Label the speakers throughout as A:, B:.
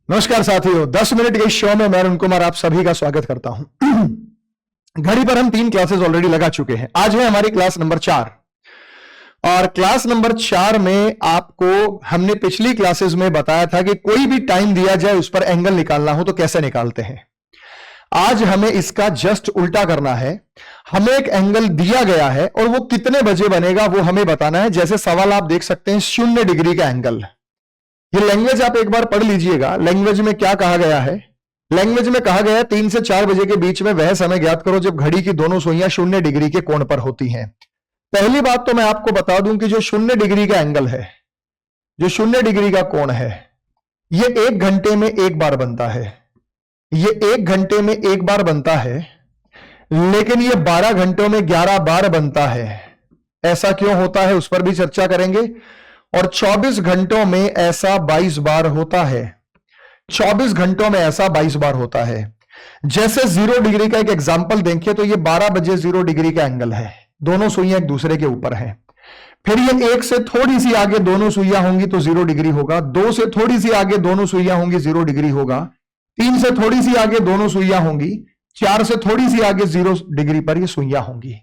A: नमस्कार साथियों, 10 मिनट के शो में मैं अरुण कुमार आप सभी का स्वागत करता हूं। घड़ी पर हम 3 क्लासेस ऑलरेडी लगा चुके हैं। आज है हमारी क्लास नंबर 4 और क्लास नंबर 4 में आपको हमने पिछली क्लासेस में बताया था कि कोई भी टाइम दिया जाए उस पर एंगल निकालना हो तो कैसे निकालते हैं। आज हमें इसका जस्ट उल्टा करना है। हमें एक एंगल दिया गया है और वो कितने बजे बनेगा वो हमें बताना है। जैसे सवाल आप देख सकते हैं 0 डिग्री का एंगल। ये लैंग्वेज आप एक बार पढ़ लीजिएगा। लैंग्वेज में क्या कहा गया है? लैंग्वेज में कहा गया है 3 से 4 बजे के बीच में वह समय ज्ञात करो जब घड़ी की दोनों सुइयां 0 डिग्री के कोण पर होती हैं। पहली बात तो मैं आपको बता दूं कि जो 0 डिग्री का एंगल है, जो 0 डिग्री का कोण है, ये 1 घंटे में एक बार बनता है। ये 1 घंटे में एक बार बनता है, लेकिन ये 12 घंटों में 11 बार बनता है। ऐसा क्यों होता है उस पर भी चर्चा करेंगे। और 24 घंटों में ऐसा 22 बार होता है। 24 घंटों में ऐसा 22 बार होता है। जैसे 0 डिग्री का एक एग्जांपल देखें तो ये 12 बजे 0 डिग्री का एंगल है। दोनों सुइयां एक दूसरे के ऊपर हैं। फिर ये 1 से थोड़ी सी आगे दोनों सुइयां होंगी तो 0 डिग्री होगा। 2 से थोड़ी सी आगे दोनों सुइयां होंगी 0 डिग्री होगा। 3 से थोड़ी सी आगे दोनों सुइयां होंगी। 4 से थोड़ी सी आगे 0 डिग्री पर ये सुइयां होंगी।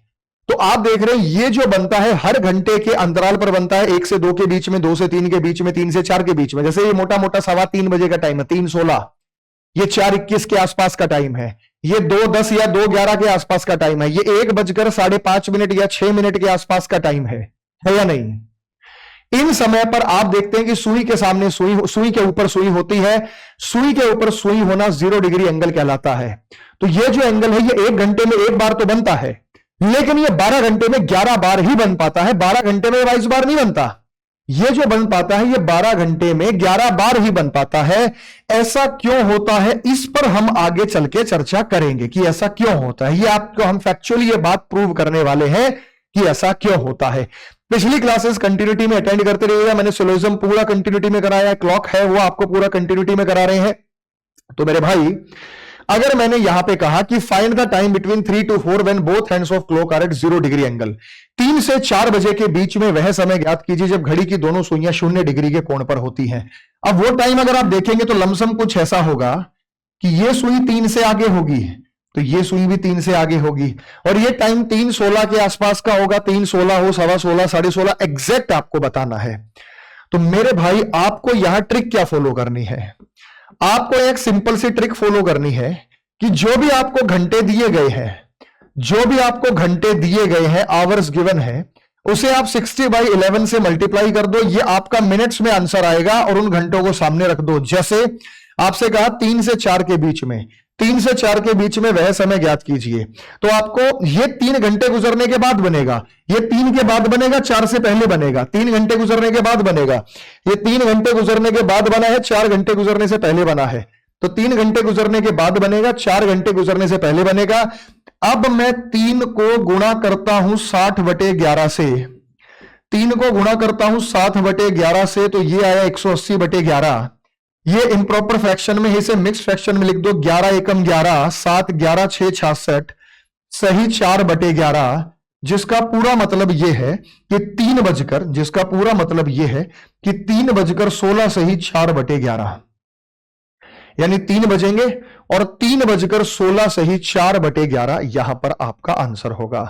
A: तो आप देख रहे हैं ये जो बनता है हर घंटे के अंतराल पर बनता है। 1 से 2 के बीच में, 2 से 3 के बीच में, 3 से 4 के बीच में। जैसे ये मोटा मोटा 3:15 बजे का टाइम है, 3:16। ये 4:21 के आसपास का टाइम है। ये 2:10 या 2:11 के आसपास का टाइम है। ये 1:05.5 या 6 मिनट के आसपास का टाइम है या नहीं? इन समय पर आप देखते हैं कि सुई के सामने सुई के ऊपर सुई होती है। सुई के ऊपर सुई होना 0 डिग्री एंगल कहलाता है। तो ये जो एंगल है ये 1 घंटे में एक बार तो बनता है, लेकिन ये 12 घंटे में 11 बार ही बन पाता है। 12 घंटे में 22 बार नहीं बनता। ये जो बन पाता है ये 12 घंटे में 11 बार ही बन पाता है। ऐसा क्यों होता है इस पर हम आगे चल के चर्चा करेंगे कि ऐसा क्यों होता है। ये आपको हम फैक्चुअली ये बात प्रूव करने वाले हैं कि ऐसा क्यों होता है। पिछली क्लासेस कंटिन्यूटी में अटेंड करते रहिएगा। मैंने सिलोजिज्म पूरा कंटिन्यूटी में कराया है। क्लॉक है वो आपको पूरा कंटिन्यूटी में करा रहे हैं। तो मेरे भाई, अगर मैंने यहां पे कहा कि find the time between 3 to 4 when both hands of clock are at 0 degree angle, 3 से 4 बजे के बीच में वह समय ज्ञात कीजिए जब घड़ी की दोनों सुइयां 0 डिग्री के कोण पर होती हैं। अब वो टाइम अगर आप देखेंगे तो लमसम कुछ ऐसा होगा कि ये सुई 3 से आगे होगी तो ये सुई भी 3 से आगे होगी, और ये टाइम 3:16 के आसपास का होगा। 3:16 हो, 16:15, 16:30 एग्जैक्ट आपको बताना है। तो मेरे भाई, आपको यहां ट्रिक क्या फॉलो करनी है? आपको एक सिंपल सी ट्रिक फॉलो करनी है कि जो भी आपको घंटे दिए गए हैं, जो भी आपको घंटे दिए गए हैं, आवर्स गिवन है, उसे आप 60/11 से मल्टीप्लाई कर दो। ये आपका मिनट्स में आंसर आएगा और उन घंटों को सामने रख दो। जैसे आपसे कहा 3 से 4 के बीच में, 3 से 4 के बीच में वह समय ज्ञात कीजिए, तो आपको ये 3 घंटे गुजरने के बाद बनेगा। ये 3 के बाद बनेगा, 4 से पहले बनेगा। 3 घंटे गुजरने के बाद बनेगा। ये 3 घंटे गुजरने के बाद बना है, 4 घंटे गुजरने से पहले बना है। तो 3 घंटे गुजरने के बाद बनेगा, 4 घंटे गुजरने से पहले बनेगा। अब मैं 3 को गुणा करता हूं 60/11 से। 3 को गुणा करता हूं 60/11 से, तो ये आया 180/11। ये इम्प्रॉपर फ्रैक्शन में, इसे मिक्स फ्रैक्शन में लिख दो। 11 एकम 11, 7 11 6 66, सही 4/11, जिसका पूरा मतलब यह है कि 3 बजकर, जिसका पूरा मतलब यह है कि 3:16 सही 4/11, यानी 3 बजेंगे और 3:16 सही 4/11 यहां पर आपका आंसर होगा।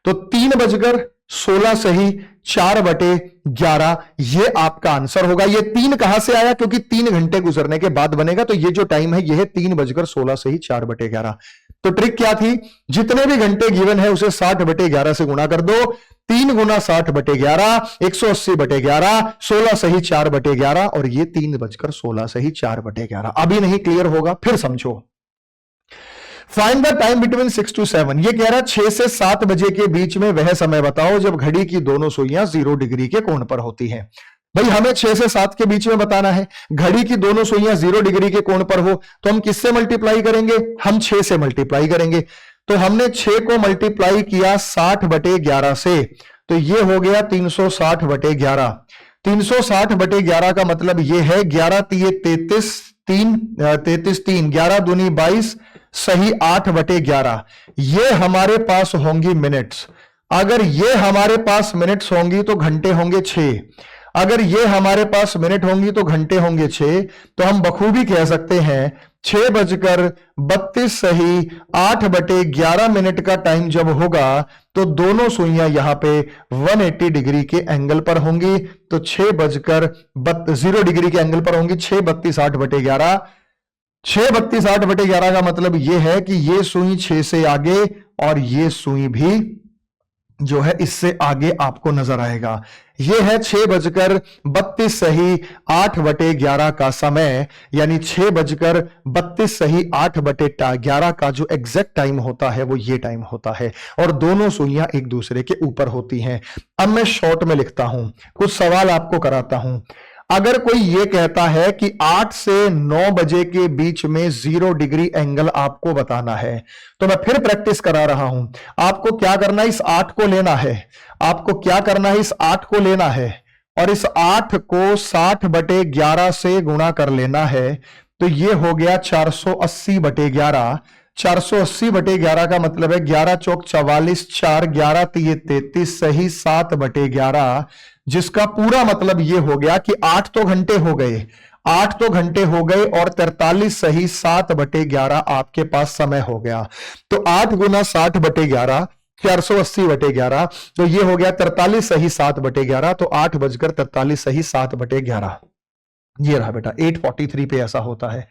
A: तो 3:16 सही 4/11 ये आपका आंसर होगा। ये 3 कहां से आया? क्योंकि 3 घंटे गुजरने के बाद बनेगा। तो ये जो टाइम है यह है 3:16 सही 4/11। तो ट्रिक क्या थी? जितने भी घंटे गिवन है उसे 60/11 से गुणा कर दो। 3 गुना 60/11, 180/11, 16 सही 4/11, और ये 3:16 सही 4/11। अभी नहीं क्लियर होगा, फिर समझो। Find the time between 6 to 7। ये कह रहा है 6 से 7 बजे के बीच में वह समय बताओ जब घड़ी की दोनों सुइयां 0 डिग्री के कोण पर होती हैं। भाई, हमें 6 से 7 के बीच में बताना है। घड़ी की दोनों सुइयां 0 डिग्री के कोण पर हो तो हम किससे मल्टीप्लाई करेंगे? हम 6 से मल्टीप्लाई करेंगे। तो हमने 6 को मल्टीप्लाई किया 60/11 से, तो ये हो गया 360/11। 360/11 का मतलब ये है 11 3 33, 3 11 दूनी 22, सही 8/11। ये हमारे पास होंगी मिनट्स। अगर ये हमारे पास मिनट्स होंगी तो घंटे होंगे 6, अगर ये हमारे पास मिनट होंगी तो घंटे होंगे 6, तो हम बखूबी कह सकते हैं 6:32 सही 8/11 मिनट का टाइम जब होगा तो दोनों सुइयां यहां पे 180 डिग्री के एंगल पर होंगी। तो 0 डिग्री के एंगल पर होंगी। 6:32 8/11, 6:32 8/11 का मतलब यह है कि ये सुई 6 से आगे और ये सुई भी जो है इससे आगे आपको नजर आएगा। यह है 6:32 सही 8/11 का समय, यानी 6:32 सही 8/11 का जो एग्जैक्ट टाइम होता है वो ये टाइम होता है, और दोनों सुइयां एक दूसरे के ऊपर होती हैं। अब मैं शॉर्ट में लिखता हूं, कुछ सवाल आपको कराता हूं। अगर कोई यह कहता है कि 8 से 9 बजे के बीच में 0 डिग्री एंगल आपको बताना है, तो मैं फिर प्रैक्टिस करा रहा हूं। आपको क्या करना है, इस 8 को लेना है। आपको क्या करना है, इस 8 को लेना है और इस 8 को 60/11 से गुणा कर लेना है। तो यह हो गया 480/11। 480/11 का मतलब है 11 चौक 44, 4 11 3 33 सही 7/11, जिसका पूरा मतलब यह हो गया कि 8 तो घंटे हो गए, 8 तो घंटे हो गए और 43 सही 7/11 आपके पास समय हो गया। तो 8 गुना 60/11 480/11, तो यह हो गया 43 सही 7/11। तो 8:43 सही 7/11 ये रहा बेटा। 8:43 पे ऐसा होता है।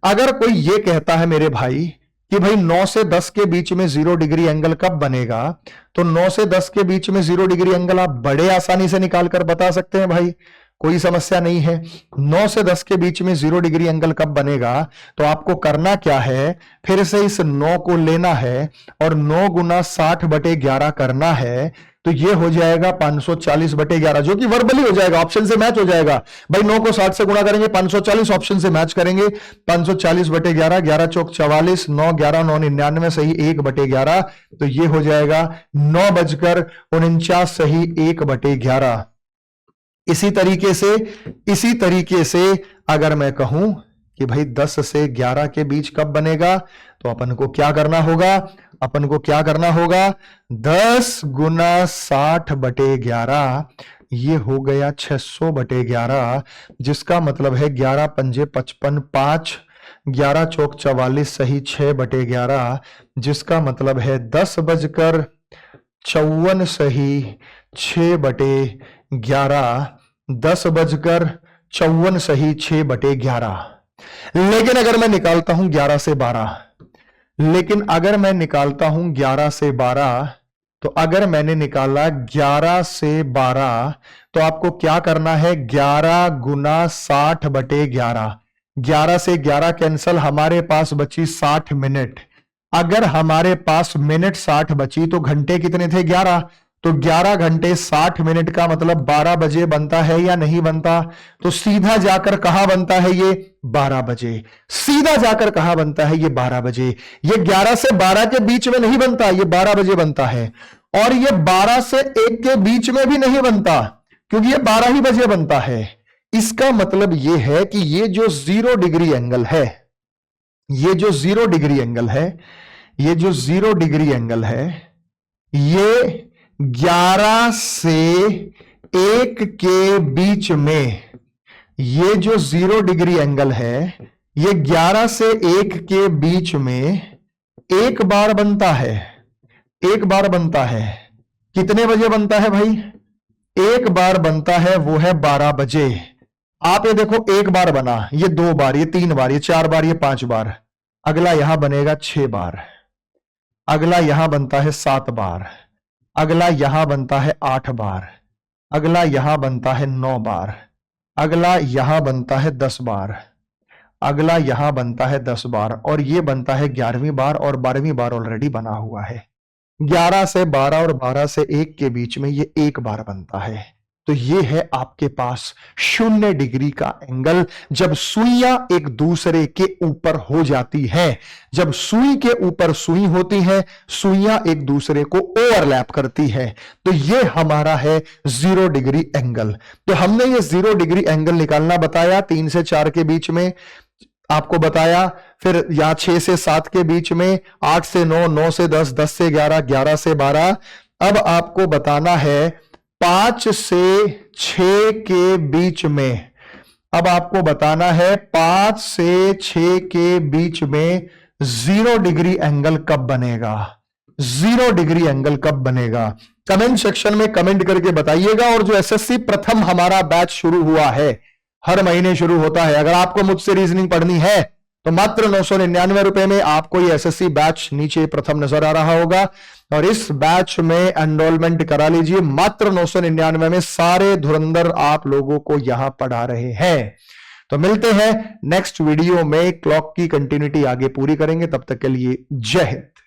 A: अगर कोई यह कहता है मेरे भाई कि भाई 9 से 10 के बीच में 0 डिग्री एंगल कब बनेगा, तो 9 से 10 के बीच में 0 डिग्री एंगल आप बड़े आसानी से निकालकर बता सकते हैं भाई, कोई समस्या नहीं है। 9 से 10 के बीच में 0 डिग्री एंगल कब बनेगा, तो आपको करना क्या है, फिर से इस 9 को लेना है और 9 गुना 60/11 करना है। तो ये हो जाएगा 540/11, जो कि वर्बली हो जाएगा, ऑप्शन से मैच हो जाएगा। भाई 9 को 60 से गुणा करेंगे 540, ऑप्शन से मैच करेंगे। 540/11, 11 चौक 44, 9 11 9 99 सही 1/11, तो ये हो जाएगा 9:49 सही 1/11। इसी तरीके से अगर मैं कहूं कि भाई 10 से 11 के बीच कब बनेगा, तो अपन को क्या करना होगा, 10 गुना 60/11, ये हो गया 600/11, जिसका मतलब है 11 पंजे 55 5, 11 चौक 44 सही 6/11, जिसका मतलब है 10:54 सही 6/11, 10:54 सही 6/11। लेकिन अगर मैं निकालता हूं 11 से 12, तो अगर मैंने निकाला 11 से 12, तो आपको क्या करना है, 11 गुना 60/11, 11 से 11 कैंसल, हमारे पास बची 60 मिनट। अगर हमारे पास मिनट 60 बची तो घंटे कितने थे, 11, तो 11 घंटे 60 मिनट का मतलब 12 बजे बनता है या नहीं बनता, तो सीधा जाकर कहां बनता है, ये 12 बजे। सीधा जाकर कहां बनता है, ये 12 बजे। ये 11 से 12 के बीच में नहीं बनता, ये 12 बजे बनता है। और ये 12 से 1 के बीच में भी नहीं बनता, क्योंकि ये 12 ही बजे बनता है। इसका मतलब ये है कि ये जो 0 डिग्री एंगल है, ये जो 0 डिग्री एंगल है, ये 11 से 1 के बीच में, ये जो 0 डिग्री एंगल है, ये 11 से 1 के बीच में एक बार बनता है। कितने बजे बनता है भाई, एक बार बनता है, वो है 12 बजे। आप ये देखो, एक बार बना, ये 2 बार, ये 3 बार, ये 4 बार, ये 5 बार। अगला यहां बनेगा 6 बार, अगला यहां बनता है 7 बार, अगला यहां बनता है 8 बार, अगला यहां बनता है 9 बार, अगला यहां बनता है 10 बार, अगला यहां बनता है 10 बार, और ये बनता है 11वीं बार, और 12वीं बार ऑलरेडी बना हुआ है। 11 से 12 और 12 से 1 के बीच में ये एक बार बनता है। तो ये है आपके पास 0 डिग्री का एंगल, जब सुइयां एक दूसरे के ऊपर हो जाती हैं। जब सुई के ऊपर सुई होती है, सुइयां एक दूसरे को ओवरलैप करती है, तो ये हमारा है 0 डिग्री एंगल। तो हमने ये 0 डिग्री एंगल निकालना बताया, 3 से 4 के बीच में आपको बताया, फिर यहां 6 से 7 के बीच में, 8 से 9, 9 से 10, 10 से 11, 11 से 12। अब आपको बताना है 5 से 6 के बीच में, अब आपको बताना है 5 से 6 के बीच में 0 डिग्री एंगल कब बनेगा, 0 डिग्री एंगल कब बनेगा। कमेंट सेक्शन में कमेंट करके बताइएगा। और जो एसएससी प्रथम हमारा बैच शुरू हुआ है, हर महीने शुरू होता है, अगर आपको मुझसे रीजनिंग पढ़नी है तो मात्र 999 रुपए में आपको ये एसएससी बैच नीचे प्रथम नजर आ रहा होगा। और इस बैच में एनरोलमेंट करा लीजिए, मात्र 999 में सारे धुरंधर आप लोगों को यहां पढ़ा रहे हैं। तो मिलते हैं नेक्स्ट वीडियो में, क्लॉक की कंटिन्यूटी आगे पूरी करेंगे। तब तक के लिए जय हिंद।